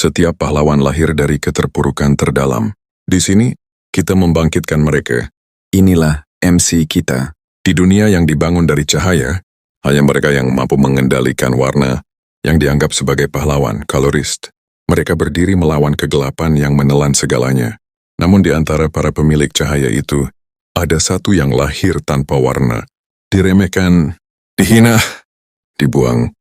Setiap pahlawan lahir dari keterpurukan terdalam. Di sini, kita membangkitkan mereka. Inilah MC kita. Di dunia yang dibangun dari cahaya, hanya mereka yang mampu mengendalikan warna, yang dianggap sebagai pahlawan, colorist. Mereka berdiri melawan kegelapan yang menelan segalanya. Namun di antara para pemilik cahaya itu, ada satu yang lahir tanpa warna. Diremehkan, dihina, dibuang.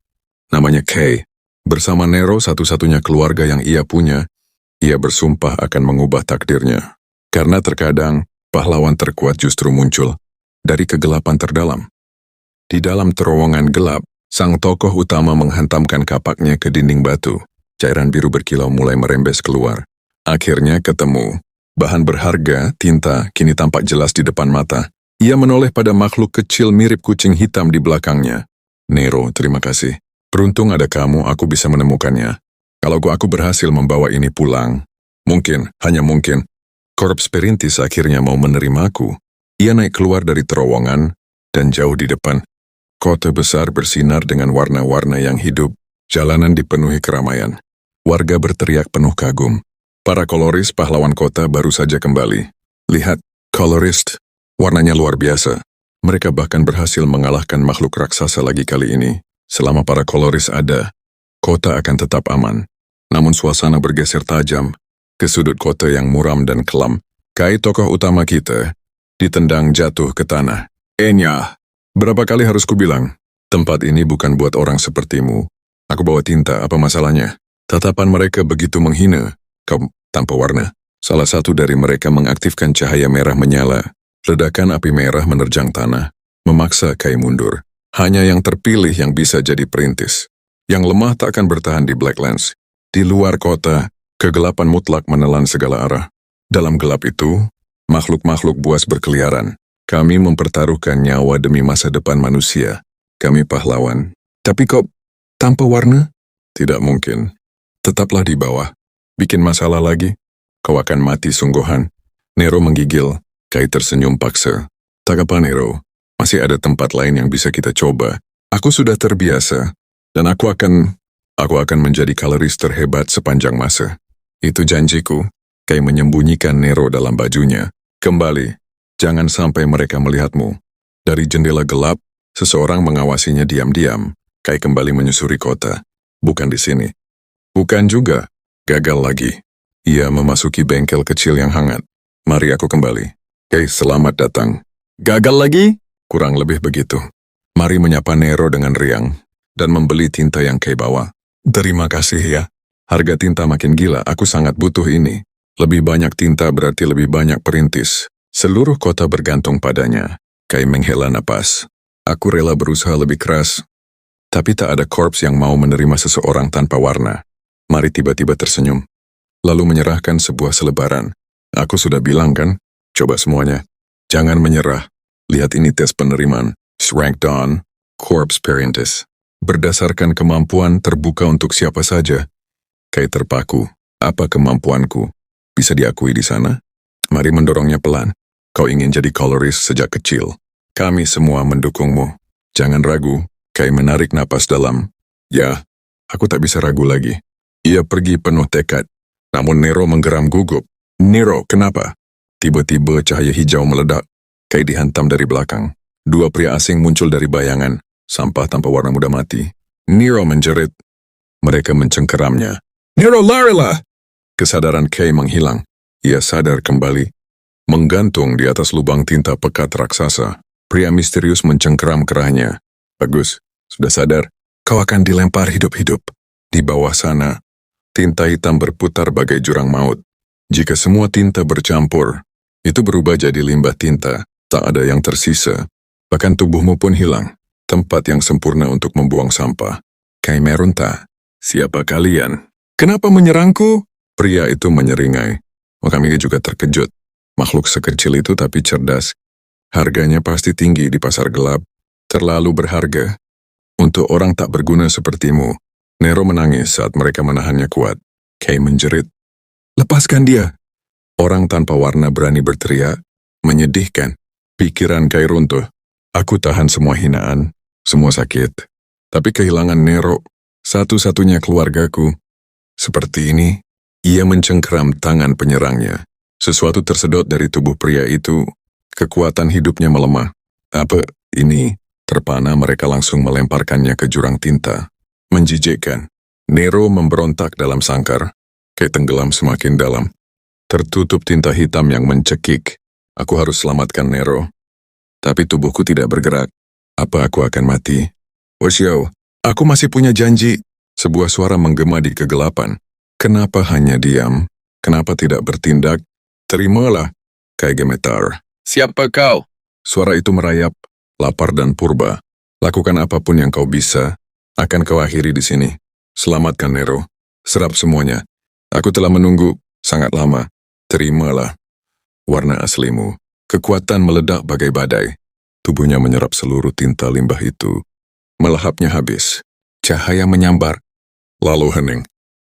Namanya Kay. Bersama Nero, satu-satunya keluarga yang ia punya, ia bersumpah akan mengubah takdirnya. Karena terkadang, pahlawan terkuat justru muncul dari kegelapan terdalam. Di dalam terowongan gelap, sang tokoh utama menghantamkan kapaknya ke dinding batu. Cairan biru berkilau mulai merembes keluar. Akhirnya ketemu. Bahan berharga, tinta, kini tampak jelas di depan mata. Ia menoleh pada makhluk kecil mirip kucing hitam di belakangnya. Nero, terima kasih. Beruntung ada kamu, aku bisa menemukannya. Kalau aku berhasil membawa ini pulang, mungkin, hanya mungkin, Korps Perintis akhirnya mau menerimaku. Ia naik keluar dari terowongan, dan jauh di depan. Kota besar bersinar dengan warna-warna yang hidup. Jalanan dipenuhi keramaian. Warga berteriak penuh kagum. Para koloris pahlawan kota baru saja kembali. Lihat, kolorist, warnanya luar biasa. Mereka bahkan berhasil mengalahkan makhluk raksasa lagi kali ini. Selama para koloris ada, kota akan tetap aman. Namun suasana bergeser tajam ke sudut kota yang muram dan kelam. Kay, tokoh utama kita, ditendang jatuh ke tanah. Enya, berapa kali harus kubilang? Tempat ini bukan buat orang sepertimu. Aku bawa tinta, apa masalahnya? Tatapan mereka begitu menghina. Kau tanpa warna. Salah satu dari mereka mengaktifkan cahaya merah menyala. Ledakan api merah menerjang tanah, memaksa Kay mundur. Hanya yang terpilih yang bisa jadi perintis. Yang lemah tak akan bertahan di Blacklands. Di luar kota, kegelapan mutlak menelan segala arah. Dalam gelap itu, makhluk-makhluk buas berkeliaran. Kami mempertaruhkan nyawa demi masa depan manusia. Kami pahlawan. Tapi kok tanpa warna? Tidak mungkin. Tetaplah di bawah. Bikin masalah lagi, kau akan mati sungguhan. Nero menggigil. Kay tersenyum paksa. Tak apa, Nero. Masih ada tempat lain yang bisa kita coba. Aku sudah terbiasa, dan aku akan menjadi kaloris terhebat sepanjang masa. Itu janjiku. Kay menyembunyikan Nero dalam bajunya. Kembali, jangan sampai mereka melihatmu. Dari jendela gelap, seseorang mengawasinya diam-diam. Kay kembali menyusuri kota. Bukan di sini. Bukan juga. Gagal lagi. Ia memasuki bengkel kecil yang hangat. Mari aku kembali. Kay, selamat datang. Gagal lagi? Kurang lebih begitu. Mari menyapa Nero dengan riang, dan membeli tinta yang Kay bawa. Terima kasih ya. Harga tinta makin gila, aku sangat butuh ini. Lebih banyak tinta berarti lebih banyak perintis. Seluruh kota bergantung padanya. Kay menghela napas. Aku rela berusaha lebih keras. Tapi tak ada korps yang mau menerima seseorang tanpa warna. Mari tiba-tiba tersenyum. Lalu menyerahkan sebuah selebaran. Aku sudah bilang kan, coba semuanya. Jangan menyerah. Lihat ini tes penerimaan. Ranked on, Korps Perintis. Berdasarkan kemampuan terbuka untuk siapa saja. Kay terpaku. Apa kemampuanku? Bisa diakui di sana? Mari mendorongnya pelan. Kau ingin jadi koloris sejak kecil. Kami semua mendukungmu. Jangan ragu. Kay menarik napas dalam. Ya, aku tak bisa ragu lagi. Ia pergi penuh tekad. Namun Nero menggeram gugup. Nero, kenapa? Tiba-tiba cahaya hijau meledak. Kay dihantam dari belakang. Dua pria asing muncul dari bayangan. Sampah tanpa warna muda mati. Nero menjerit. Mereka mencengkeramnya. Nero, larilah! Kesadaran Kay menghilang. Ia sadar kembali. Menggantung di atas lubang tinta pekat raksasa. Pria misterius mencengkeram kerahnya. Bagus, sudah sadar. Kau akan dilempar hidup-hidup. Di bawah sana, tinta hitam berputar bagai jurang maut. Jika semua tinta bercampur, itu berubah jadi limbah tinta. Tak ada yang tersisa. Bahkan tubuhmu pun hilang. Tempat yang sempurna untuk membuang sampah. Kay merunta. Siapa kalian? Kenapa menyerangku? Pria itu menyeringai. Kami juga terkejut. Makhluk sekecil itu tapi cerdas. Harganya pasti tinggi di pasar gelap. Terlalu berharga. Untuk orang tak berguna sepertimu. Nero menangis saat mereka menahannya kuat. Kay menjerit. Lepaskan dia. Orang tanpa warna berani berteriak. Menyedihkan. Pikiran Kay runtuh. Aku tahan semua hinaan, semua sakit. Tapi kehilangan Nero, satu-satunya keluargaku. Seperti ini, ia mencengkeram tangan penyerangnya. Sesuatu tersedot dari tubuh pria itu, kekuatan hidupnya melemah. Apa ini? Terpana mereka langsung melemparkannya ke jurang tinta. Menjijikkan. Nero memberontak dalam sangkar. Kayak tenggelam semakin dalam. Tertutup tinta hitam yang mencekik. Aku harus selamatkan Nero. Tapi tubuhku tidak bergerak. Apa aku akan mati? Wosyo, aku masih punya janji. Sebuah suara menggema di kegelapan. Kenapa hanya diam? Kenapa tidak bertindak? Terimalah, Kai gemetar. Siapa kau? Suara itu merayap, lapar dan purba. Lakukan apapun yang kau bisa. Akan kau akhiri di sini. Selamatkan Nero. Serap semuanya. Aku telah menunggu sangat lama. Terimalah. Warna aslimu. Kekuatan meledak bagai badai. Tubuhnya menyerap seluruh tinta limbah itu. Melahapnya habis. Cahaya menyambar. Lalu hening.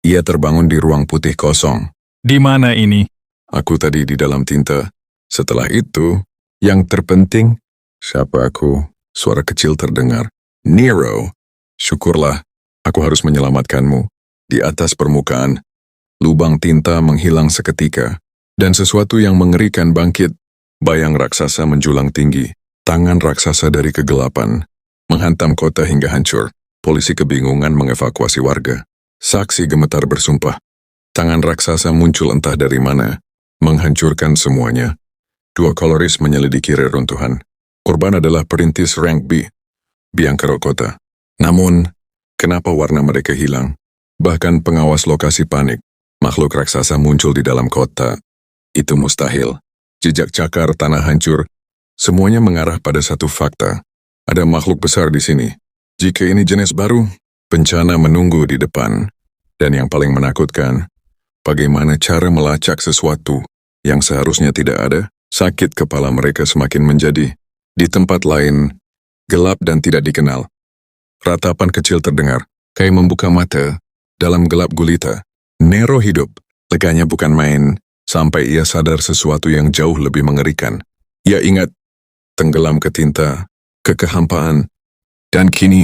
Ia terbangun di ruang putih kosong. Di mana ini? Aku tadi di dalam tinta. Setelah itu, yang terpenting, siapa aku? Suara kecil terdengar. Nero. Syukurlah, aku harus menyelamatkanmu. Di atas permukaan, lubang tinta menghilang seketika. Dan sesuatu yang mengerikan bangkit. Bayang raksasa menjulang tinggi. Tangan raksasa dari kegelapan. Menghantam kota hingga hancur. Polisi kebingungan mengevakuasi warga. Saksi gemetar bersumpah. Tangan raksasa muncul entah dari mana. Menghancurkan semuanya. Dua koloris menyelidiki reruntuhan. Korban adalah perintis rank B. Biang kerok kota. Namun, kenapa warna mereka hilang? Bahkan pengawas lokasi panik. Makhluk raksasa muncul di dalam kota. Itu mustahil. Jejak cakar, tanah hancur. Semuanya mengarah pada satu fakta. Ada makhluk besar di sini. Jika ini jenis baru, bencana menunggu di depan. Dan yang paling menakutkan, bagaimana cara melacak sesuatu yang seharusnya tidak ada? Sakit kepala mereka semakin menjadi. Di tempat lain, gelap dan tidak dikenal. Ratapan kecil terdengar. Kai membuka mata. Dalam gelap gulita. Nero hidup. Leganya bukan main. Sampai ia sadar sesuatu yang jauh lebih mengerikan. Ia ingat. Tenggelam ke tinta. Ke kehampaan. Dan kini,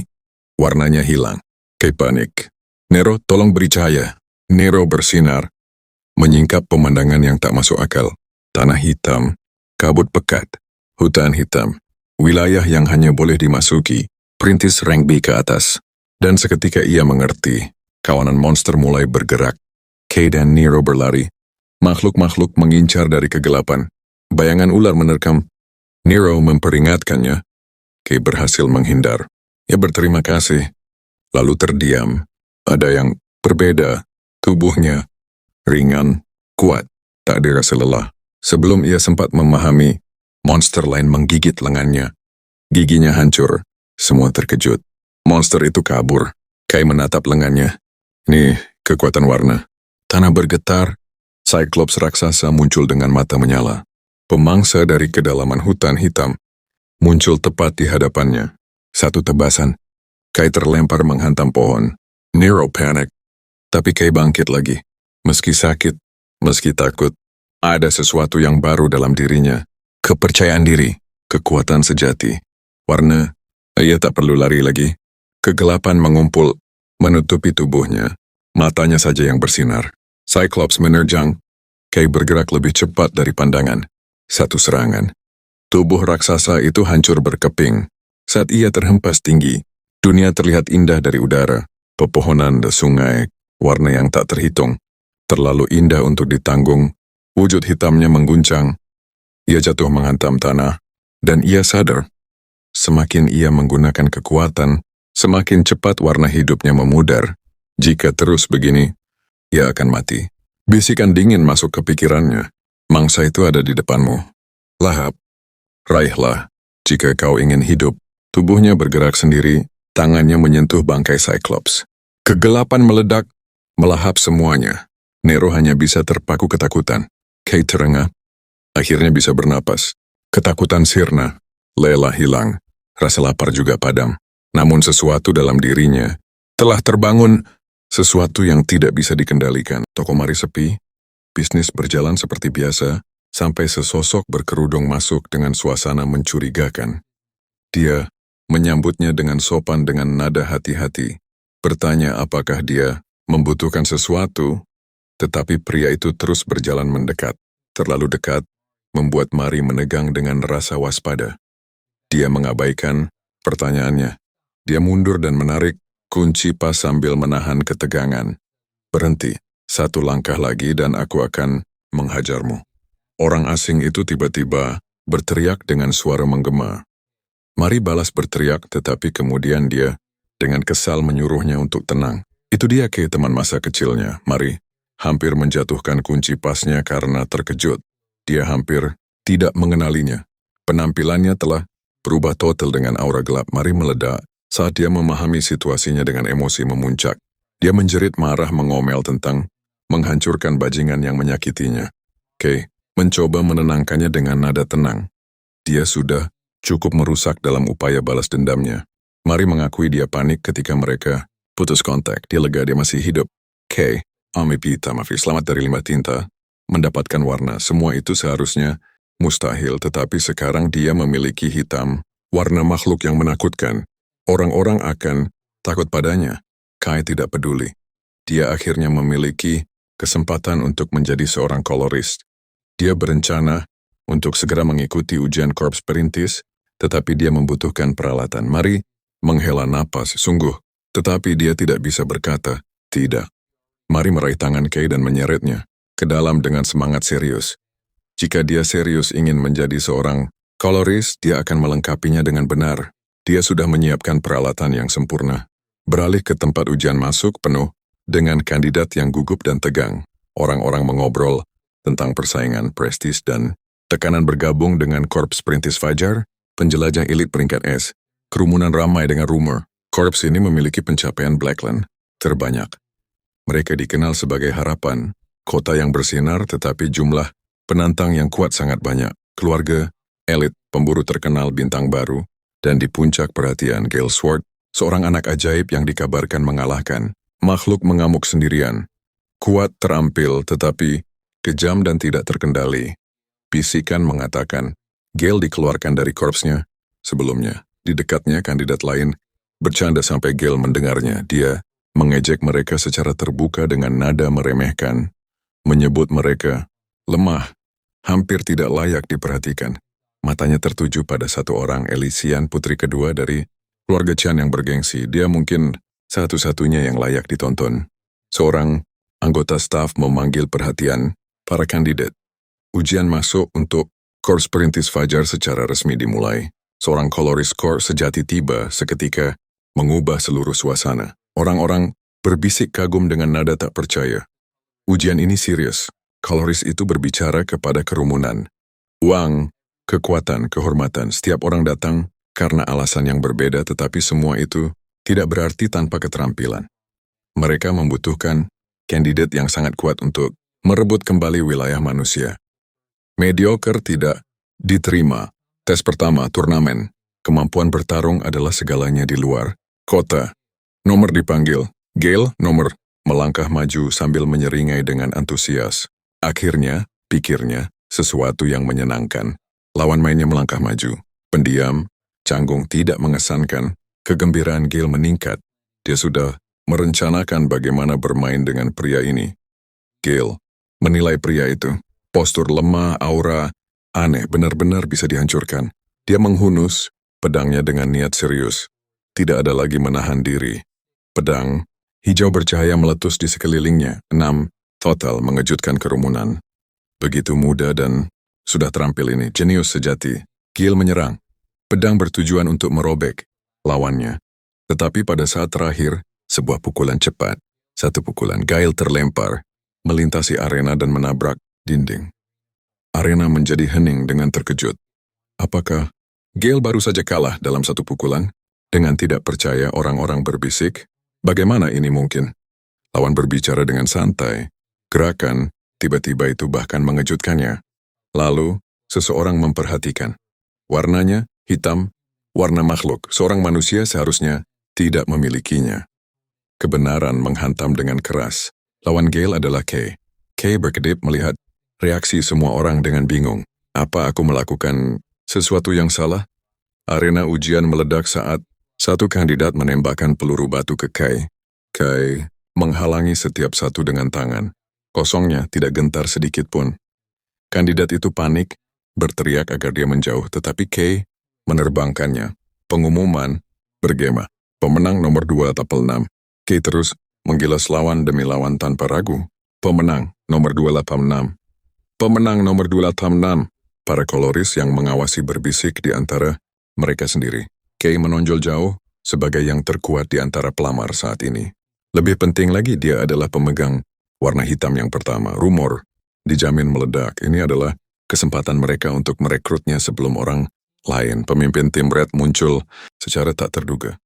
warnanya hilang. Kai panik. Nero, tolong beri cahaya. Nero bersinar. Menyingkap pemandangan yang tak masuk akal. Tanah hitam. Kabut pekat. Hutan hitam. Wilayah yang hanya boleh dimasuki. Perintis rank B ke atas. Dan seketika ia mengerti. Kawanan monster mulai bergerak. Kay dan Nero berlari. Makhluk-makhluk mengincar dari kegelapan. Bayangan ular menerkam. Nero memperingatkannya. Kay berhasil menghindar. Ia berterima kasih. Lalu terdiam. Ada yang berbeda. Tubuhnya ringan, kuat, tak dirasa lelah. Sebelum ia sempat memahami, monster lain menggigit lengannya. Giginya hancur. Semua terkejut. Monster itu kabur. Kai menatap lengannya. Ini kekuatan warna. Tanah bergetar. Cyclops raksasa muncul dengan mata menyala. Pemangsa dari kedalaman hutan hitam muncul tepat di hadapannya. Satu tebasan. Kai terlempar menghantam pohon. Nero panik. Tapi Kai bangkit lagi. Meski sakit, meski takut, ada sesuatu yang baru dalam dirinya. Kepercayaan diri, kekuatan sejati. Warna, ia tak perlu lari lagi. Kegelapan mengumpul, menutupi tubuhnya. Matanya saja yang bersinar. Cyclops menerjang. Kai bergerak lebih cepat dari pandangan. Satu serangan. Tubuh raksasa itu hancur berkeping. Saat ia terhempas tinggi, dunia terlihat indah dari udara. Pepohonan dan sungai, warna yang tak terhitung. Terlalu indah untuk ditanggung. Wujud hitamnya mengguncang. Ia jatuh menghantam tanah. Dan ia sadar. Semakin ia menggunakan kekuatan, semakin cepat warna hidupnya memudar. Jika terus begini, ia akan mati. Bisikan dingin masuk ke pikirannya. Mangsa itu ada di depanmu. Lahap. Raihlah. Jika kau ingin hidup. Tubuhnya bergerak sendiri, tangannya menyentuh bangkai Cyclops. Kegelapan meledak, melahap semuanya. Nero hanya bisa terpaku ketakutan. Kay terengah. Akhirnya bisa bernapas. Ketakutan sirna. Lelah hilang. Rasa lapar juga padam. Namun sesuatu dalam dirinya telah terbangun. Sesuatu yang tidak bisa dikendalikan. Toko mari sepi. Bisnis berjalan seperti biasa. Sampai sesosok berkerudung masuk dengan suasana mencurigakan. Dia menyambutnya dengan sopan dengan nada hati-hati. Bertanya apakah dia membutuhkan sesuatu, tetapi pria itu terus berjalan mendekat. Terlalu dekat, membuat Mari menegang dengan rasa waspada. Dia mengabaikan pertanyaannya. Dia mundur dan menarik kunci pas sambil menahan ketegangan. Berhenti, satu langkah lagi dan aku akan menghajarmu. Orang asing itu tiba-tiba berteriak dengan suara menggema. Mari balas berteriak, tetapi kemudian dia dengan kesal menyuruhnya untuk tenang. Itu dia teman masa kecilnya, Mari. Hampir menjatuhkan kunci pasnya karena terkejut. Dia hampir tidak mengenalinya. Penampilannya telah berubah total dengan aura gelap. Mari meledak saat dia memahami situasinya dengan emosi memuncak. Dia menjerit marah mengomel tentang menghancurkan bajingan yang menyakitinya. Kay mencoba menenangkannya dengan nada tenang. Dia sudah cukup merusak dalam upaya balas dendamnya. Mari mengakui dia panik ketika mereka putus kontak. Dia lega dia masih hidup. Kay, Amipita Mafi, selamat dari limbah tinta, mendapatkan warna. Semua itu seharusnya mustahil, tetapi sekarang dia memiliki hitam, warna makhluk yang menakutkan. Orang-orang akan takut padanya. Kay tidak peduli. Dia akhirnya memiliki kesempatan untuk menjadi seorang kolorist. Dia berencana untuk segera mengikuti ujian korps perintis, tetapi dia membutuhkan peralatan. Mari menghela napas, sungguh. Tetapi dia tidak bisa berkata, tidak. Mari meraih tangan Kay dan menyeretnya ke dalam dengan semangat serius. Jika dia serius ingin menjadi seorang kolorist, dia akan melengkapinya dengan benar. Dia sudah menyiapkan peralatan yang sempurna. Beralih ke tempat ujian masuk penuh dengan kandidat yang gugup dan tegang. Orang-orang mengobrol tentang persaingan prestis dan tekanan bergabung dengan korps perintis Fajar, penjelajah elit peringkat S. Kerumunan ramai dengan rumor. Korps ini memiliki pencapaian Blackland terbanyak. Mereka dikenal sebagai harapan, kota yang bersinar tetapi jumlah penantang yang kuat sangat banyak. Keluarga, elit, pemburu terkenal bintang baru, dan di puncak perhatian Gale Sword, seorang anak ajaib yang dikabarkan mengalahkan makhluk mengamuk sendirian. Kuat terampil tetapi kejam dan tidak terkendali. Bisikan mengatakan, Gale dikeluarkan dari korpsnya. Sebelumnya, di dekatnya kandidat lain bercanda sampai Gale mendengarnya. Dia mengejek mereka secara terbuka dengan nada meremehkan, menyebut mereka lemah, hampir tidak layak diperhatikan. Matanya tertuju pada satu orang, Elysian, putri kedua dari keluarga Chan yang bergengsi. Dia mungkin satu-satunya yang layak ditonton. Seorang anggota staf memanggil perhatian para kandidat. Ujian masuk untuk korps perintis Fajar secara resmi dimulai. Seorang kolorist korps sejati tiba seketika mengubah seluruh suasana. Orang-orang berbisik kagum dengan nada tak percaya. Ujian ini serius. Kolorist itu berbicara kepada kerumunan. Uang, kekuatan, kehormatan, setiap orang datang karena alasan yang berbeda, tetapi semua itu tidak berarti tanpa keterampilan. Mereka membutuhkan kandidat yang sangat kuat untuk merebut kembali wilayah manusia. Mediocre tidak diterima. Tes pertama, turnamen. Kemampuan bertarung adalah segalanya di luar kota. Nomor dipanggil. Gale, nomor, melangkah maju sambil menyeringai dengan antusias. Akhirnya, pikirnya, sesuatu yang menyenangkan. Lawan mainnya melangkah maju. Pendiam, canggung, tidak mengesankan. Kegembiraan Gale meningkat. Dia sudah merencanakan bagaimana bermain dengan pria ini. Gale menilai pria itu. Postur lemah, aura aneh, benar-benar bisa dihancurkan. Dia menghunus pedangnya dengan niat serius. Tidak ada lagi menahan diri. Pedang hijau bercahaya meletus di sekelilingnya. 6 total mengejutkan kerumunan. Begitu muda dan sudah terampil ini, jenius sejati. Gale menyerang. Pedang bertujuan untuk merobek lawannya. Tetapi pada saat terakhir, sebuah pukulan cepat. Satu pukulan, Gale terlempar, melintasi arena dan menabrak dinding. Arena menjadi hening dengan terkejut. Apakah Gale baru saja kalah dalam satu pukulan? Dengan tidak percaya orang-orang berbisik, bagaimana ini mungkin? Lawan berbicara dengan santai. Gerakan tiba-tiba itu bahkan mengejutkannya. Lalu, seseorang memperhatikan. Warnanya hitam, warna makhluk. Seorang manusia seharusnya tidak memilikinya. Kebenaran menghantam dengan keras. Lawan Gale adalah Kay. Kay berkedip melihat reaksi semua orang dengan bingung. Apa aku melakukan sesuatu yang salah? Arena ujian meledak saat satu kandidat menembakkan peluru batu ke Kay. Kay menghalangi setiap satu dengan tangan. Kosongnya tidak gentar sedikit pun. Kandidat itu panik, berteriak agar dia menjauh, tetapi Kay menerbangkannya. Pengumuman bergema. Pemenang nomor 2 tapel 6. Kay terus menggilas lawan demi lawan tanpa ragu. Pemenang nomor 286. Pemenang nomor 286. Para koloris yang mengawasi berbisik di antara mereka sendiri. Kay menonjol jauh sebagai yang terkuat di antara pelamar saat ini. Lebih penting lagi, dia adalah pemegang warna hitam yang pertama. Rumor dijamin meledak. Ini adalah kesempatan mereka untuk merekrutnya sebelum orang lain. Pemimpin tim Red muncul secara tak terduga.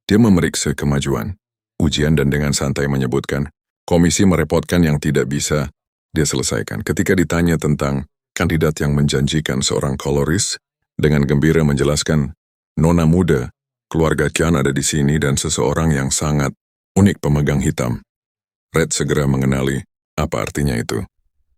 Dia memeriksa kemajuan ujian dan dengan santai menyebutkan komisi merepotkan yang tidak bisa dia selesaikan. Ketika ditanya tentang kandidat yang menjanjikan, seorang koloris dengan gembira menjelaskan, nona muda, keluarga Kian ada di sini dan seseorang yang sangat unik pemegang hitam. Red segera mengenali apa artinya itu.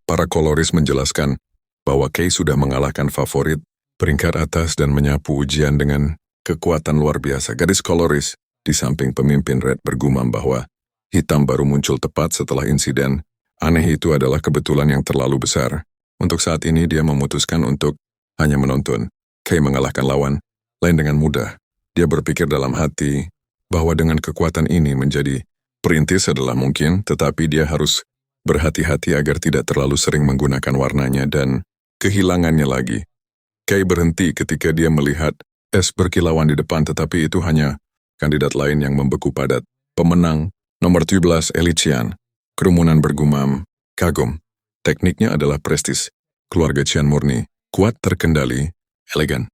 Para koloris menjelaskan bahwa Kay sudah mengalahkan favorit peringkat atas dan menyapu ujian dengan kekuatan luar biasa. Gadis koloris di samping pemimpin Red bergumam bahwa hitam baru muncul tepat setelah insiden aneh itu adalah kebetulan yang terlalu besar. Untuk saat ini dia memutuskan untuk hanya menonton. Kay mengalahkan lawan lain dengan mudah. Dia berpikir dalam hati bahwa dengan kekuatan ini menjadi perintis adalah mungkin, tetapi dia harus berhati-hati agar tidak terlalu sering menggunakan warnanya dan kehilangannya lagi. Kay berhenti ketika dia melihat es berkilauan di depan, tetapi itu hanya kandidat lain yang membeku padat. Pemenang nomor 17 Elician. Kerumunan bergumam, kagum. Tekniknya adalah prestis. Keluarga Cian murni, kuat, terkendali, elegan.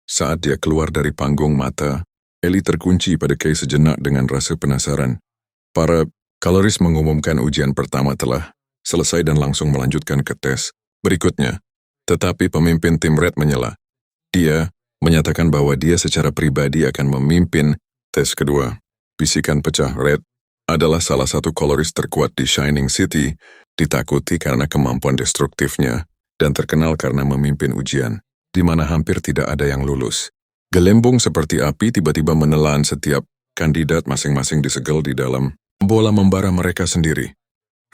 Saat dia keluar dari panggung, mata Eli terkunci pada Kay sejenak dengan rasa penasaran. Para koloris mengumumkan ujian pertama telah selesai dan langsung melanjutkan ke tes berikutnya. Tetapi pemimpin tim Red menyela. Dia menyatakan bahwa dia secara pribadi akan memimpin tes kedua. Bisikan pecah. Red adalah salah satu koloris terkuat di Shining City, ditakuti karena kemampuan destruktifnya, dan terkenal karena memimpin ujian, di mana hampir tidak ada yang lulus. Gelembung seperti api tiba-tiba menelan setiap kandidat, masing-masing disegel di dalam bola membara mereka sendiri.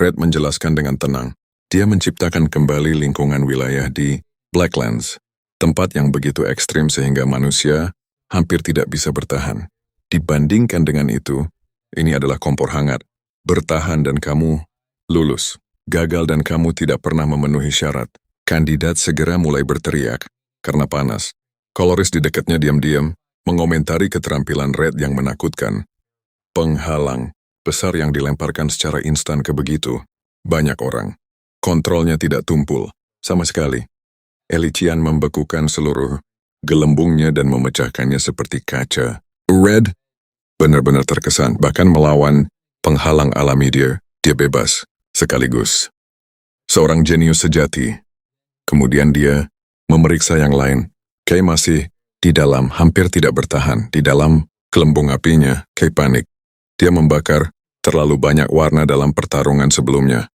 Red menjelaskan dengan tenang. Dia menciptakan kembali lingkungan wilayah di Blacklands, tempat yang begitu ekstrim sehingga manusia hampir tidak bisa bertahan. Dibandingkan dengan itu, ini adalah kompor hangat. Bertahan dan kamu lulus. Gagal dan kamu tidak pernah memenuhi syarat. Kandidat segera mulai berteriak karena panas. Koloris di dekatnya diam-diam mengomentari keterampilan Red yang menakutkan. Penghalang besar yang dilemparkan secara instan ke begitu banyak orang. Kontrolnya tidak tumpul sama sekali. Elician membekukan seluruh gelembungnya dan memecahkannya seperti kaca. Red benar-benar terkesan, bahkan melawan penghalang alami dia bebas sekaligus. Seorang jenius sejati. Kemudian dia memeriksa yang lain. Kay masih di dalam, hampir tidak bertahan. Di dalam gelembung apinya, Kay panik. Dia membakar terlalu banyak warna dalam pertarungan sebelumnya.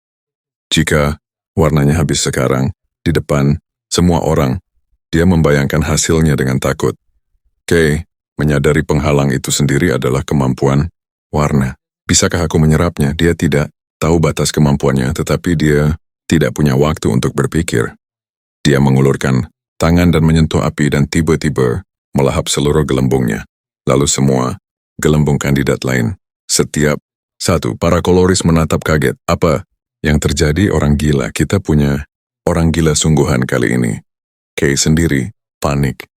Jika warnanya habis sekarang, di depan semua orang, dia membayangkan hasilnya dengan takut. Kay menyadari penghalang itu sendiri adalah kemampuan warna. Bisakah aku menyerapnya? Dia tidak tahu batas kemampuannya, tetapi dia tidak punya waktu untuk berpikir. Dia mengulurkan tangan dan menyentuh api dan tiba-tiba melahap seluruh gelembungnya. Lalu semua gelembung kandidat lain. Setiap satu, para koloris menatap kaget. Apa yang terjadi? Orang gila. Kita punya orang gila sungguhan kali ini. Kay sendiri panik.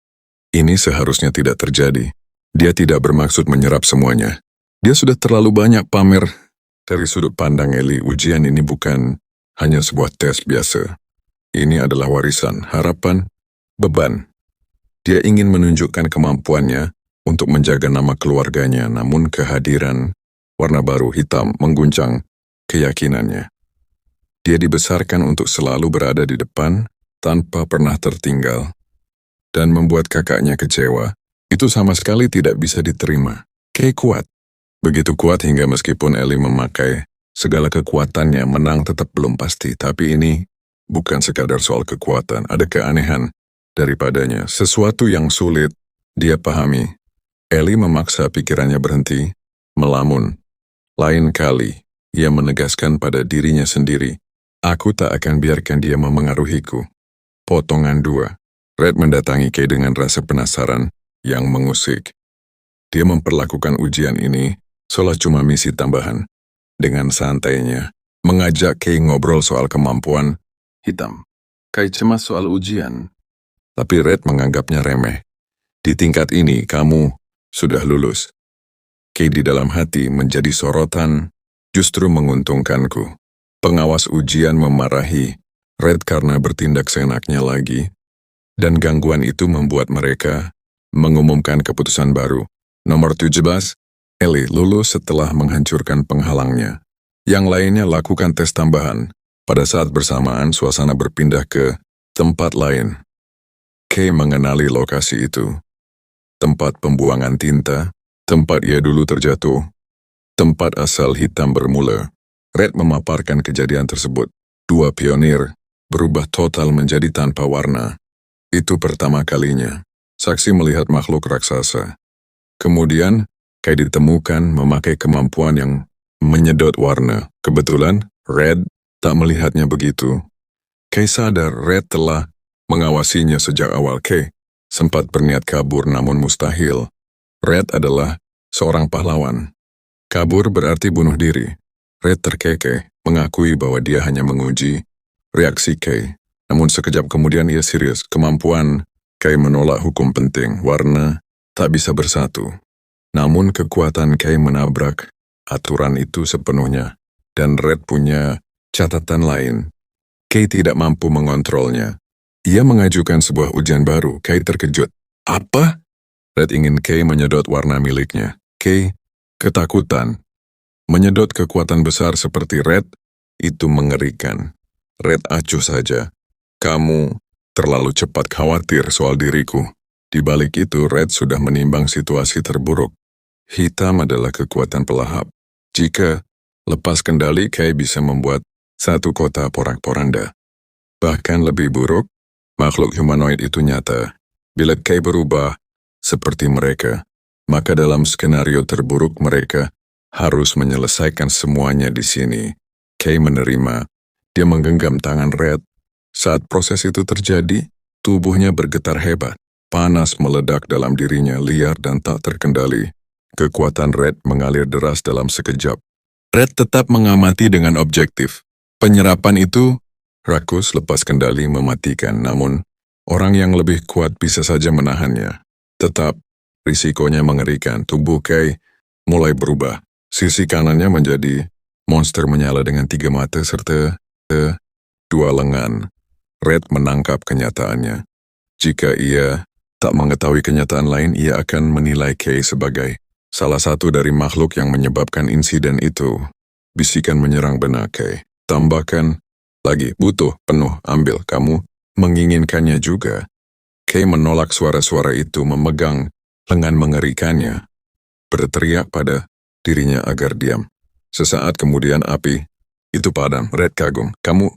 Ini seharusnya tidak terjadi. Dia tidak bermaksud menyerap semuanya. Dia sudah terlalu banyak pamer. Dari sudut pandang Eli, ujian ini bukan hanya sebuah tes biasa. Ini adalah warisan, harapan, beban. Dia ingin menunjukkan kemampuannya untuk menjaga nama keluarganya, namun kehadiran warna baru hitam mengguncang keyakinannya. Dia dibesarkan untuk selalu berada di depan tanpa pernah tertinggal. Dan membuat kakaknya kecewa, itu sama sekali tidak bisa diterima. Kay kuat. Begitu kuat hingga meskipun Eli memakai segala kekuatannya, menang tetap belum pasti. Tapi ini bukan sekadar soal kekuatan, ada keanehan daripadanya. Sesuatu yang sulit dia pahami. Eli memaksa pikirannya berhenti, melamun. Lain kali, ia menegaskan pada dirinya sendiri, aku tak akan biarkan dia memengaruhiku. Potongan 2. Red mendatangi Kay dengan rasa penasaran yang mengusik. Dia memperlakukan ujian ini seolah cuma misi tambahan. Dengan santainya, mengajak Kay ngobrol soal kemampuan hitam. Kay cemas soal ujian, tapi Red menganggapnya remeh. Di tingkat ini, kamu sudah lulus. Kay di dalam hati menjadi sorotan, justru menguntungkanku. Pengawas ujian memarahi Red karena bertindak seenaknya lagi, dan gangguan itu membuat mereka mengumumkan keputusan baru. Nomor 17, Ellie lulus setelah menghancurkan penghalangnya. Yang lainnya lakukan tes tambahan. Pada saat bersamaan, suasana berpindah ke tempat lain. Kay mengenali lokasi itu. Tempat pembuangan tinta, tempat ia dulu terjatuh, tempat asal hitam bermula. Red memaparkan kejadian tersebut. 2 pionir berubah total menjadi tanpa warna. Itu pertama kalinya. Saksi melihat makhluk raksasa. Kemudian, Kay ditemukan memakai kemampuan yang menyedot warna. Kebetulan, Red tak melihatnya begitu. Kay sadar Red telah mengawasinya sejak awal. Kay sempat berniat kabur namun mustahil. Red adalah seorang pahlawan. Kabur berarti bunuh diri. Red terkekeh, mengakui bahwa dia hanya menguji reaksi Kay. Namun sekejap kemudian ia serius. Kemampuan Kay menolak hukum penting. Warna tak bisa bersatu. Namun kekuatan Kay menabrak aturan itu sepenuhnya. Dan Red punya catatan lain. Kay tidak mampu mengontrolnya. Ia mengajukan sebuah ujian baru. Kay terkejut. Apa? Red ingin Kay menyedot warna miliknya. Kay ketakutan. Menyedot kekuatan besar seperti Red, itu mengerikan. Red acuh saja. Kamu terlalu cepat khawatir soal diriku. Di balik itu, Red sudah menimbang situasi terburuk. Hitam adalah kekuatan pelahap. Jika lepas kendali, Kay bisa membuat satu kota porak-poranda. Bahkan lebih buruk, makhluk humanoid itu nyata. Bila Kay berubah seperti mereka, maka dalam skenario terburuk mereka harus menyelesaikan semuanya di sini. Kay menerima. Dia menggenggam tangan Red. Saat proses itu terjadi, tubuhnya bergetar hebat. Panas meledak dalam dirinya, liar dan tak terkendali. Kekuatan Red mengalir deras dalam sekejap. Red tetap mengamati dengan objektif. Penyerapan itu rakus lepas kendali mematikan, namun orang yang lebih kuat bisa saja menahannya. Tetap, risikonya mengerikan. Tubuh Kay mulai berubah. Sisi kanannya menjadi monster menyala dengan 3 mata serta 2 lengan. Red menangkap kenyataannya. Jika ia tak mengetahui kenyataan lain, ia akan menilai Kay sebagai salah satu dari makhluk yang menyebabkan insiden itu. Bisikan menyerang benak Kay. Tambahkan lagi, butuh, penuh, ambil, kamu menginginkannya juga. Kay menolak suara-suara itu, memegang lengan mengerikannya. Berteriak pada dirinya agar diam. Sesaat kemudian api itu padam. Red kagum. Kamu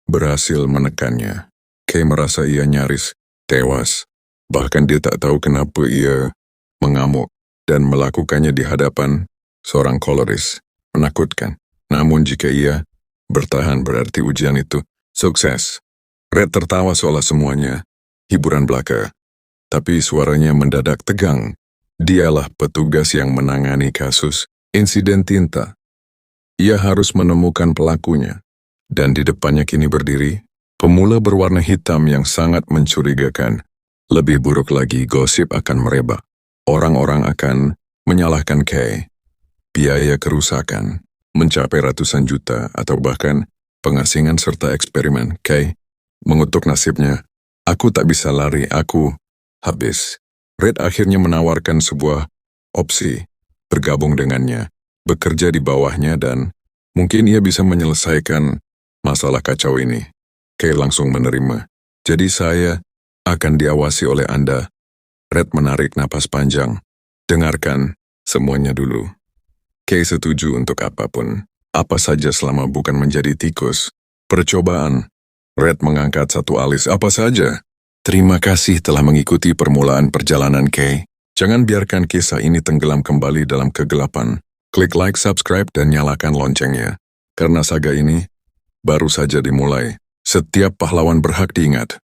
berhasil menekannya. Kay merasa ia nyaris tewas. Bahkan dia tak tahu kenapa ia mengamuk dan melakukannya di hadapan seorang koloris. Menakutkan. Namun jika ia bertahan berarti ujian itu sukses. Red tertawa seolah semuanya hiburan belaka. Tapi suaranya mendadak tegang. Dialah petugas yang menangani kasus insiden tinta. Ia harus menemukan pelakunya. Dan di depannya kini berdiri pemula berwarna hitam yang sangat mencurigakan. Lebih buruk lagi, gosip akan merebak. Orang-orang akan menyalahkan Kay. Biaya kerusakan mencapai ratusan juta atau bahkan pengasingan serta eksperimen. Kay mengutuk nasibnya. Aku tak bisa lari, aku habis. Red akhirnya menawarkan sebuah opsi. Bergabung dengannya, bekerja di bawahnya dan mungkin ia bisa menyelesaikan masalah kacau ini. Kay langsung menerima. Jadi saya akan diawasi oleh Anda. Red menarik napas panjang. Dengarkan semuanya dulu. Kay setuju untuk apapun. Apa saja selama bukan menjadi tikus. Percobaan. Red mengangkat satu alis. Apa saja? Terima kasih telah mengikuti permulaan perjalanan Kay. Jangan biarkan kisah ini tenggelam kembali dalam kegelapan. Klik like, subscribe, dan nyalakan loncengnya. Karena saga ini baru saja dimulai. Setiap pahlawan berhak diingat.